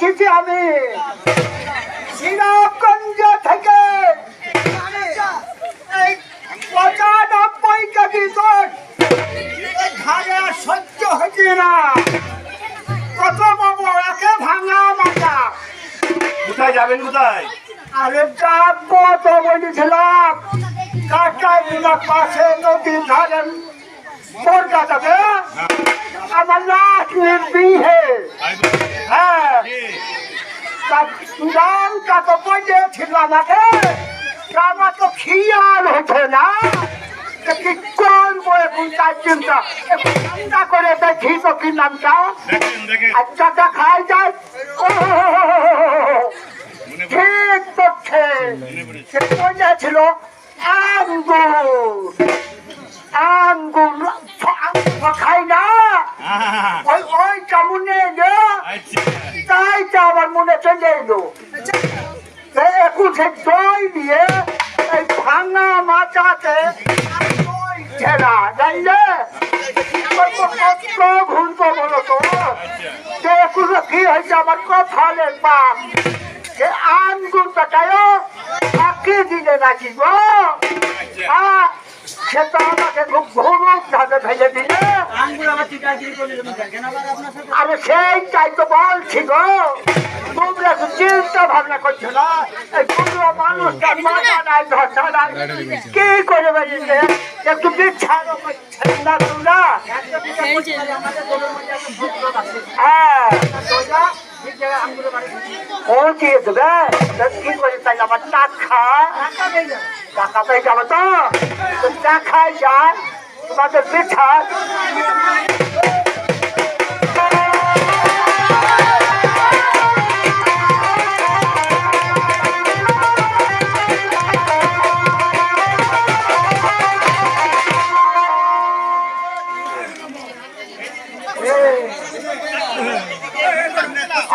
এসেছি আমি সিরাজগঞ্জ থেকে 95 কেজি তোর ঘরে সহ্য হচ্ছে না। কত পাবো একে ভাঙা মাথা। কোথায় যাবেন কোথায়? আরে যাবো তো বলেছিলাম কাটাইলা পাশে নদীর ধারে পড়া যাবে আমার নাতনির বিয়ে। হ্যাঁ দামটা তো বলেছিল আমাকে, আমার তো খেয়াল হচ্ছে না কি করবো এখন তার চিন্তা। চিন্তা করে দেখি তো কি নামটা আচ্ছা দেখাই যায়। ঠিক করছে সে বলেছিল আঙ্গুর আঙ্গুর খাই না ওই কেমনে তাই তো আমার মনে চলে এলো। এখন সে দই দিয়ে এই ভাঙা মাচাতে দই ছেড়া জানলে ঘুরবো বলো তো। এখন কি হয়েছে আমার কপালের পাপ সে আঙ্গুর টাকায় ফাঁকি দিলে নাকি গো। সে তো আমাকে খুব ভুরুক ধাতে ফেলে দিলে। আরে সেইটাই তো বলছি গো, তোমরা একটু চিন্তা ভাবনা করছো না। এই পুরো মানুষটা মাথা নাই ধরছে না, কি করে বেরিয়েছে একটু বিচ্ছানো করছেন না তোমরা। হ্যাঁ পৌঁছিয়ে দেবে কি করে তাই আমার টাকা টাকা পেয়ে যাবো তো দেখাই যায় তোমাদের পিঠা।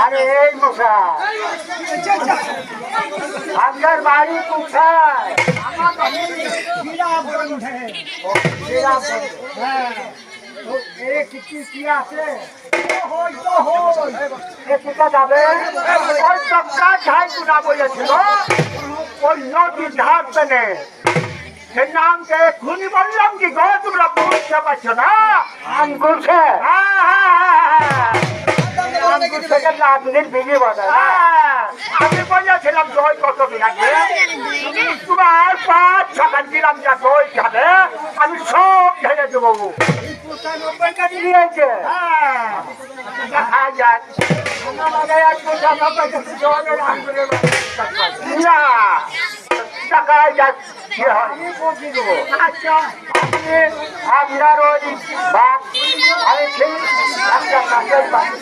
আরে এই মশা আপনার বাড়ি কোথায়? বলেছিল ওই নদীর ধার পেনে সে নামকে খুনি বললাম কি গো তোমরা বুঝতে পারছো না? আঙ্গুরছে আমি বলেছিলাম দই কত লাগবে তোমার 5-6 দিলাম যা দই খাবে আমি সব ঢেলে দেবো। 95 কেজি নিয়েছে। দেখা যাক টাকা যাক আচ্ছা আপনার ওই বাপ আমি ঠিক একটা কাজের বাকি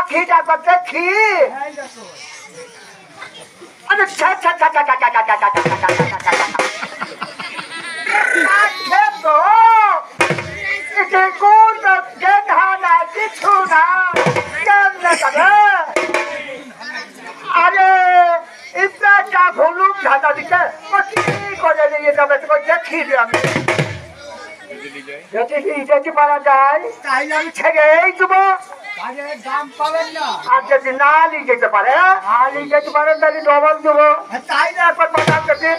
পাখিটা দেখি কিছু না আরে ইটা ভুলুক ধাঁধা দিতে কি করে নিয়ে যাবে দেখি আমি যদি পারা যায় তাইলে আমি ছেড়েই দেবো। দাম পাবেন না আর যদি না নিয়ে যেতে পারে নিয়ে যেতে পারেন তাহলে ডবল দেবো। তাই না এখন বাজার করছি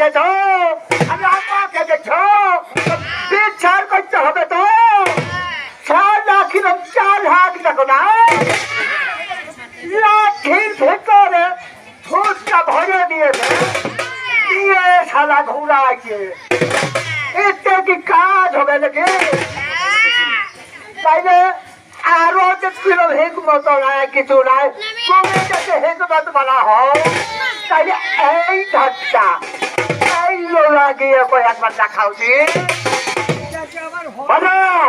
আছে তো আমি আমাকে দেখছো বিচার করতে হবে তো সাদা কিরম 4 হাত দেখো না লাঠির ভেতরে ফুটটা ভরে দিয়েছে দিয়ে সাদা ঘুরাইছে এতে কি কাজ হবে নাকি তাইলে আরো দেখছিল হিকমত নাই কিছু নাই তুমি যাতে হিকমত বলা হও তাইলে এই ধাক্কা এই লোলা গিয়ে কয়েকবার দেখাও দি বাজাও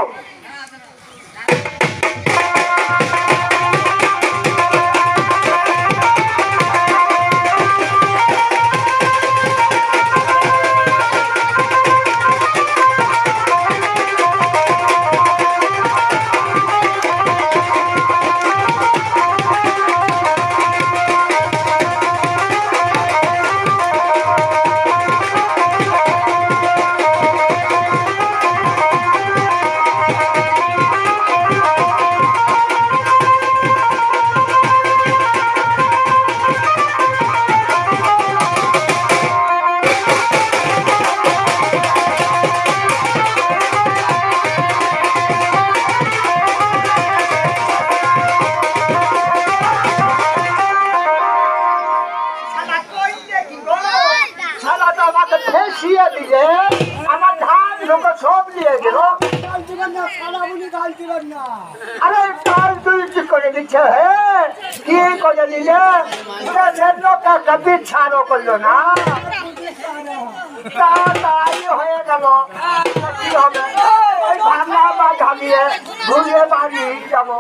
আমার ধান লোক সব নিয়ে গেল আরে কাল তুই কি করে দিচ্ছে হ্যাঁ কি করে দিলে লোক একটা বিচ্ছানো করলো না তাই হয়ে গেল কি হবে ওই ভাঙা বা ঢালিয়ে ঘুরিয়ে বাড়ি যাবো